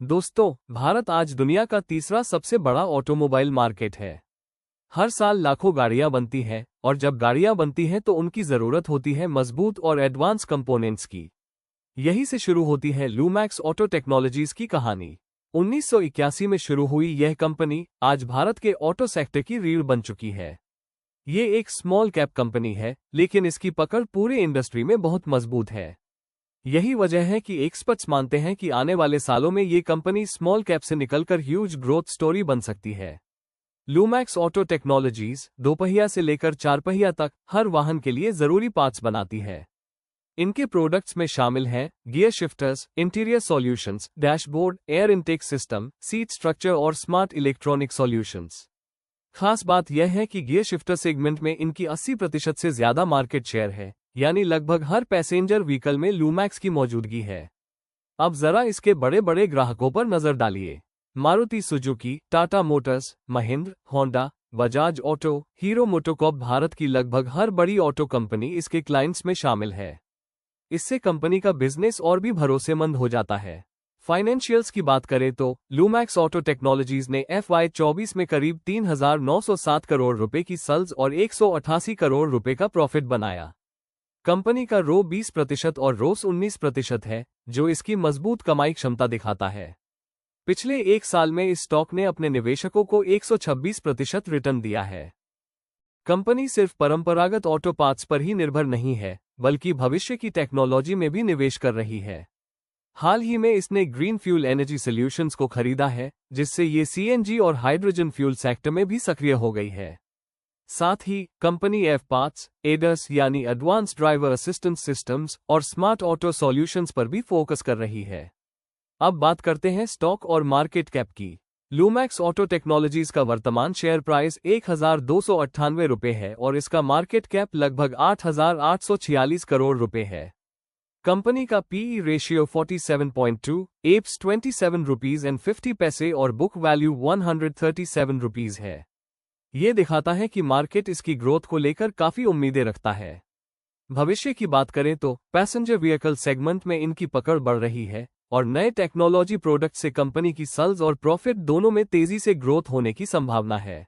दोस्तों, भारत आज दुनिया का तीसरा सबसे बड़ा ऑटोमोबाइल मार्केट है। हर साल लाखों गाड़ियां बनती हैं और जब गाड़ियां बनती हैं तो उनकी जरूरत होती है मजबूत और एडवांस कंपोनेंट्स की। यही से शुरू होती है लुमैक्स ऑटो टेक्नोलॉजीज की कहानी। 1981 में शुरू हुई यह कंपनी आज भारत के ऑटो सेक्टर की रीढ़ बन चुकी है। ये एक स्मॉल कैप कंपनी है, लेकिन इसकी पकड़ पूरे इंडस्ट्री में बहुत मजबूत है। यही वजह है कि एक्सपर्ट्स मानते हैं कि आने वाले सालों में ये कंपनी स्मॉल कैप से निकलकर ह्यूज ग्रोथ स्टोरी बन सकती है। लुमैक्स ऑटो टेक्नोलॉजीज दोपहिया से लेकर चारपहिया तक हर वाहन के लिए जरूरी पार्ट्स बनाती है। इनके प्रोडक्ट्स में शामिल हैं gear shifters, interior solutions, dashboard, air intake system, seat structure और स्मार्ट इलेक्ट्रॉनिक सॉल्यूशंस। खास बात यह है कि गियर शिफ्टर सेगमेंट में इनकी 80% से ज्यादा मार्केट शेयर है, यानी लगभग हर पैसेंजर व्हीकल में लुमैक्स की मौजूदगी है। अब जरा इसके बड़े बड़े ग्राहकों पर नजर डालिए। Maruti Suzuki, Tata Motors, Mahindra, Honda, Bajaj auto, hero MotoCorp Bharat की लगभग हर बड़ी ऑटो कंपनी इसके क्लाइंट्स में शामिल है। इससे कंपनी का बिजनेस और भी भरोसेमंद हो जाता है। फाइनेंशियल्स की बात करें तो लुमैक्स ऑटो टेक्नोलॉजीज ने FY24 में करीब 3,907 करोड़ रुपए की सेल्स और 188 करोड़ रुपए का प्रॉफिट बनाया। कंपनी का रो 20% और रोस 19% है, जो इसकी मजबूत कमाई क्षमता दिखाता है। पिछले एक साल में इस स्टॉक ने अपने निवेशकों को 126% रिटर्न दिया है। कंपनी सिर्फ परंपरागत ऑटो पार्ट्स पर ही निर्भर नहीं है, बल्कि भविष्य की टेक्नोलॉजी में भी निवेश कर रही है। हाल ही में इसने ग्रीन फ्यूल एनर्जी सॉल्यूशंस को खरीदा है, जिससे ये CNG और हाइड्रोजन फ्यूल सेक्टर में भी सक्रिय हो गई है। साथ ही कंपनी एफ पार्ट्स, एडस यानी एडवांस ड्राइवर असिस्टेंस सिस्टम्स और स्मार्ट ऑटो सॉल्यूशंस पर भी फोकस कर रही है। अब बात करते हैं स्टॉक और मार्केट कैप की। लुमैक्स ऑटो टेक्नोलॉजीज का वर्तमान शेयर प्राइस 1,298 रुपये है और इसका मार्केट कैप लगभग 8,846 करोड़ रुपए है। कंपनी का PE ratio 47.2, apps 27 rupees and 50 पैसे और बुक वैल्यू 137 रुपीज है। ये दिखाता है कि मार्केट इसकी ग्रोथ को लेकर काफी उम्मीदें रखता है। भविष्य की बात करें तो पैसेंजर व्हीकल सेगमेंट में इनकी पकड़ बढ़ रही है और नए टेक्नोलॉजी प्रोडक्ट से कंपनी की सेल्स और प्रॉफिट दोनों में तेजी से ग्रोथ होने की संभावना है।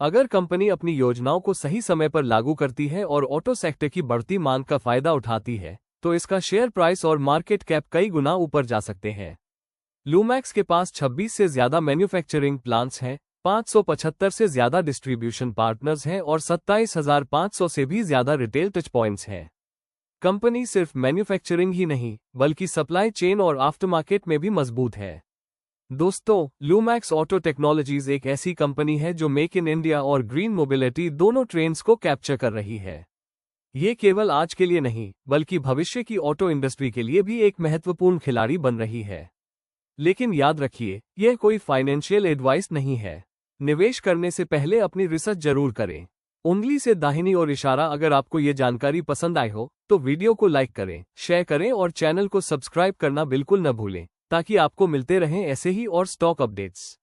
अगर कंपनी अपनी योजनाओं को सही समय पर लागू करती है और ऑटो सेक्टर की बढ़ती मांग का फायदा उठाती है, तो इसका शेयर प्राइस और मार्केट कैप कई गुना ऊपर जा सकते हैं। लुमैक्स के पास 26 से ज्यादा मैन्युफैक्चरिंग प्लांट्स हैं, 575 से ज्यादा डिस्ट्रीब्यूशन पार्टनर्स हैं और 27,500 से भी ज्यादा रिटेल टच पॉइंट्स हैं। कंपनी सिर्फ मैन्युफैक्चरिंग ही नहीं, बल्कि सप्लाई चेन और आफ्टरमार्केट में भी मजबूत है। दोस्तों, लुमैक्स ऑटो टेक्नोलॉजीज एक ऐसी कंपनी है जो मेक इन इंडिया और ग्रीन मोबिलिटी दोनों ट्रेंड्स को कैप्चर कर रही है। ये केवल आज के लिए नहीं, बल्कि भविष्य की ऑटो इंडस्ट्री के लिए भी एक महत्वपूर्ण खिलाड़ी बन रही है। लेकिन याद रखिए, यह कोई फाइनेंशियल एडवाइस नहीं है। निवेश करने से पहले अपनी रिसर्च जरूर करें। उंगली से दाहिनी ओर इशारा। अगर आपको ये जानकारी पसंद आई हो तो वीडियो को लाइक करें, शेयर करें और चैनल को सब्सक्राइब करना बिल्कुल न भूलें, ताकि आपको मिलते रहें ऐसे ही और स्टॉक अपडेट्स।